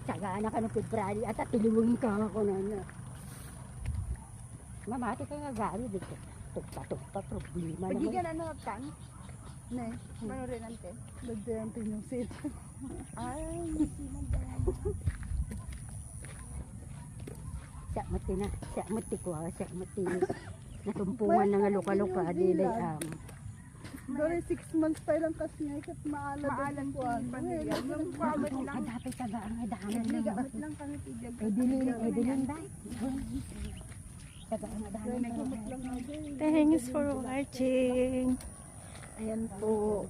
Tsagaan na ka ng February at tiliwin ka ako na. Mamati ka nga gari dito. Tukpa problema naman. Pagigan ano kan? Ne, mano rin ante. Nagdayan yung seat. Ay, Siya mati ko ha, siya mati. Natumpungan na nga luka-luka, dilay Dore 6 months pa lang kasi ay kat maalam ko ang pamilya. Yung pawit lang. Kadapay tagaan nga daanan Hindi, lang. gabas lang kami tigyag. Edilin ba? Tagaan nga daanan lang. Thanks for watching. Ayan po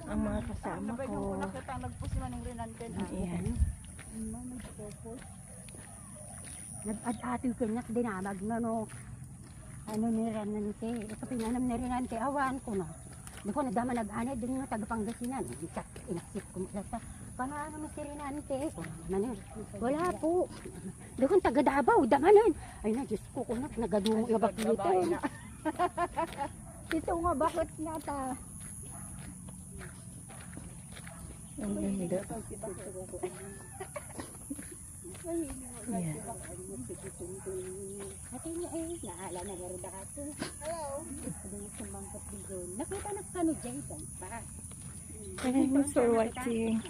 ang mga kasama Nabay ko. kung nakita nagpost man ng Renanten. Ayan. Nag-ati ko nga dinamag na no. Ano ni Renante. Ito pinanam ni Renante. Awan ko na. Di ko nadama nag-anay din nga taga-Pangasinan. Inaksip ko sa paano mo si Renante. Wala po. Di ko taga-Davao. Damanan. Ay na, Diyos ko. Kunak, nagadungo yung bakito. Ito nga, bakit nga ta? Ang ganda. Ayan. Ate niya eh, naala na garuda ka to. Hello. Nakita na kano dyan pa. Thanks for watching.